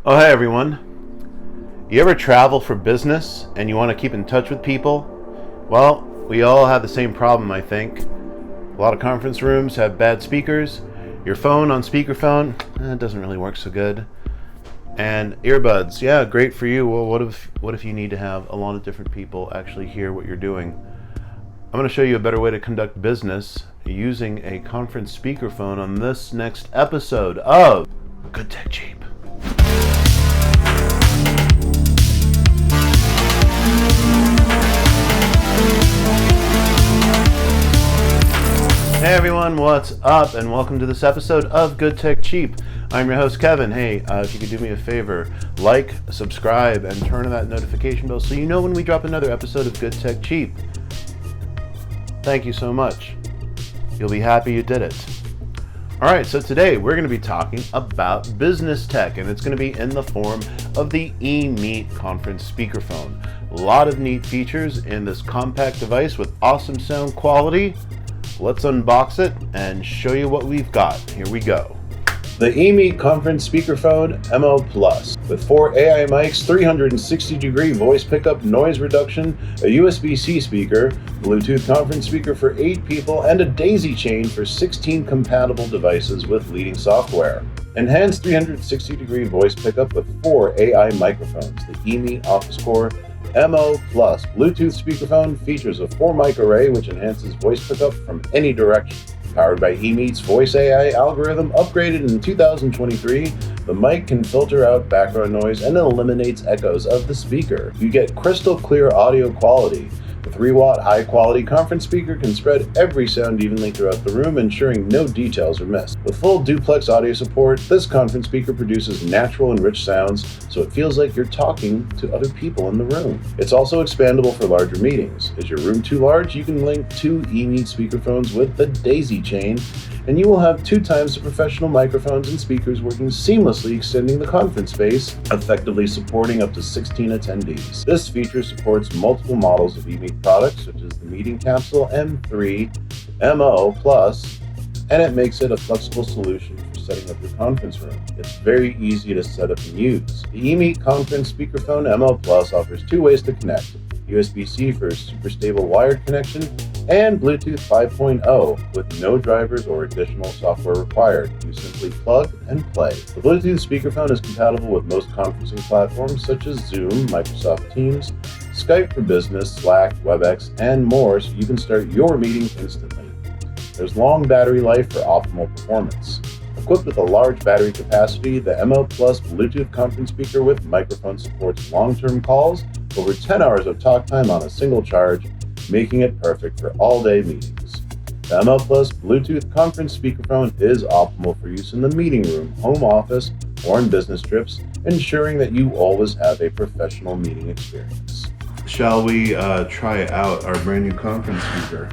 Oh, hey everyone. You ever travel for business and you want to keep in touch with people? Well, we all have the same problem, I think. A lot of conference rooms have bad speakers. Your phone on speakerphone, it doesn't really work so good. And earbuds, yeah, great for you. Well, what if you need to have a lot of different people actually hear what you're doing? I'm going to show you a better way to conduct business using a conference speakerphone on this next episode of Good Tech Cheap. Hey everyone, what's up, and welcome to this episode of Good Tech Cheap. I'm your host Kevin. Hey, if you could do me a favor, like, subscribe, and turn on that notification bell so you know when we drop another episode of Good Tech Cheap. Thank you so much. You'll be happy you did it. Alright, so today we're going to be talking about business tech, and it's going to be in the form of the EMEET conference speakerphone. A lot of neat features in this compact device with awesome sound quality. Let's unbox it and show you what we've got. Here we go. The EMEET conference speakerphone MO Plus with 4 AI mics, 360-degree voice pickup, noise reduction, a USB-C speaker, Bluetooth conference speaker for 8 people, and a daisy chain for 16 compatible devices with leading software. Enhanced 360-degree voice pickup with 4 AI microphones. The EMEET Office Core MO Plus Bluetooth speakerphone features a 4-mic array which enhances voice pickup from any direction. Powered by EMEET's voice AI algorithm, upgraded in 2023, the mic can filter out background noise and eliminates echoes of the speaker. You get crystal clear audio quality. The 3-watt high-quality conference speaker can spread every sound evenly throughout the room, ensuring no details are missed. With full duplex audio support, this conference speaker produces natural and rich sounds, so it feels like you're talking to other people in the room. It's also expandable for larger meetings. Is your room too large? You can link 2 EMEET speakerphones with the daisy chain, and you will have 2 times the professional microphones and speakers working seamlessly, extending the conference space, effectively supporting up to 16 attendees. This feature supports multiple models of EMEET products, such as the Meeting Capsule M3, MO Plus, and it makes it a flexible solution for setting up your conference room. It's very easy to set up and use. The EMEET Conference Speakerphone MO Plus offers 2 ways to connect: USB-C for a super stable wired connection, and Bluetooth 5.0 with no drivers or additional software required. You simply plug and play. The Bluetooth speakerphone is compatible with most conferencing platforms such as Zoom, Microsoft Teams, Skype for Business, Slack, WebEx, and more, so you can start your meetings instantly. There's long battery life for optimal performance. Equipped with a large battery capacity, the MO Plus Bluetooth conference speaker with microphone supports long-term calls, over 10 hours of talk time on a single charge, making it perfect for all-day meetings. The MO Plus Bluetooth conference speakerphone is optimal for use in the meeting room, home office, or on business trips, ensuring that you always have a professional meeting experience. Shall we try out our brand new conference speaker?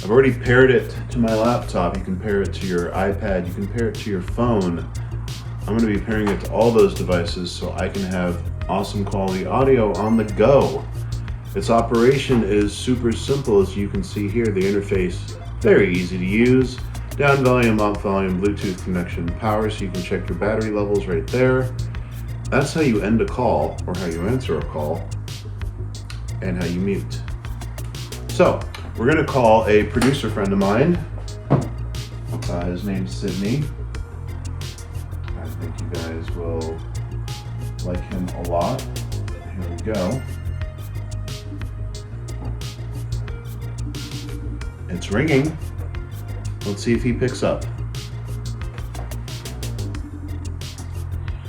I've already paired it to my laptop. You can pair it to your iPad, you can pair it to your phone. I'm going to be pairing it to all those devices so I can have awesome quality audio on the go. Its operation is super simple, as you can see here. The interface, very easy to use. Down volume, up volume, Bluetooth connection, power, so you can check your battery levels right there. That's how you end a call, or how you answer a call, and how you mute. So, we're going to call a producer friend of mine. His name's Sydney. I think you guys will like him a lot. Here we go. It's ringing. Let's see if he picks up.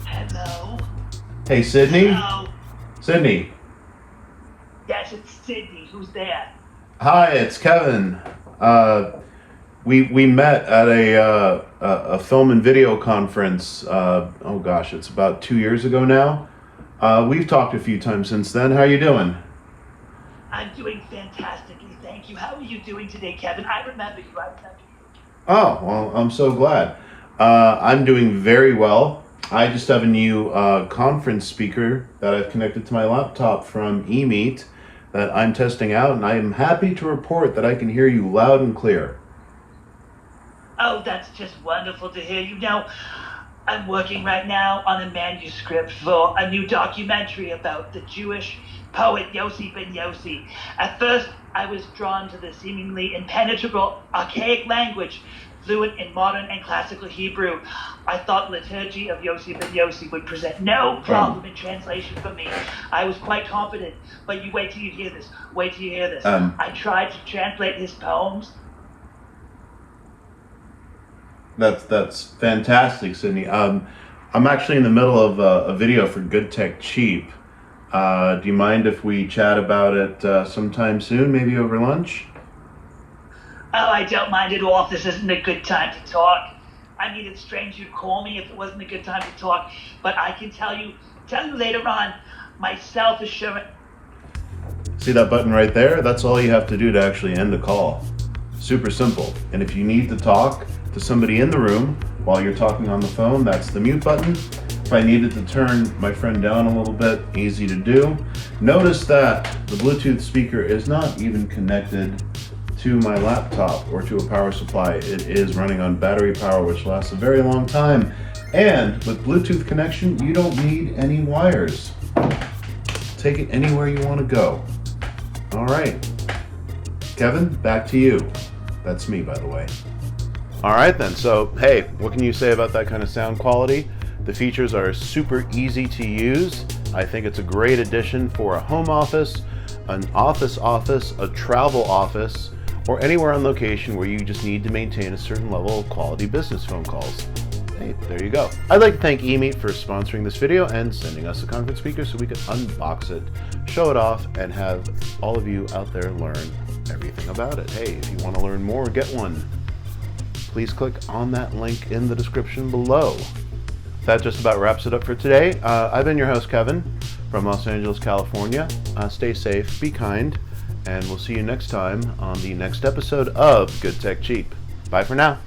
Hello? Hey, Sydney? Hello? Sydney. Yes, it's Sydney. Who's there? Hi, it's Kevin. We met at a film and video conference. It's about 2 years ago now. We've talked a few times since then. How are you doing? I'm doing fantastically, thank you. How are you doing today, Kevin? I remember you. Oh, well, I'm so glad. I'm doing very well. I just have a new conference speaker that I've connected to my laptop from EMEET that I'm testing out, and I am happy to report that I can hear you loud and clear. Oh, that's just wonderful to hear. You know, I'm working right now on a manuscript for a new documentary about the Jewish poet Yossi ben Yossi. At first, I was drawn to the seemingly impenetrable, archaic language, fluent in modern and classical Hebrew. I thought liturgy of Yossi ben Yossi would present no problem in translation for me. I was quite confident, but you wait till you hear this. Wait till you hear this. I tried to translate his poems. That's fantastic, Sydney. I'm actually in the middle of a video for Good Tech Cheap. Do you mind if we chat about it sometime soon, maybe over lunch? Oh, I don't mind at all if this isn't a good time to talk. I mean, it's strange you'd call me if it wasn't a good time to talk, but I can tell you later on, my self-assurance. See that button right there? That's all you have to do to actually end a call. Super simple. And if you need to talk to somebody in the room while you're talking on the phone, that's the mute button. If I needed to turn my friend down a little bit, easy to do. Notice that the Bluetooth speaker is not even connected to my laptop or to a power supply. It is running on battery power, which lasts a very long time. And with Bluetooth connection, you don't need any wires. Take it anywhere you want to go. All right, Kevin, back to you. That's me, by the way. All right then, so hey, what can you say about that kind of sound quality? The features are super easy to use. I think it's a great addition for a home office, an office, a travel office, or anywhere on location where you just need to maintain a certain level of quality business phone calls. Hey, there you go. I'd like to thank EMEET for sponsoring this video and sending us a conference speaker so we could unbox it, show it off, and have all of you out there learn everything about it. Hey, if you want to learn more, get one. Please click on that link in the description below. That just about wraps it up for today. I've been your host, Kevin, from Los Angeles, California. Stay safe, be kind, and we'll see you next time on the next episode of Good Tech Cheap. Bye for now.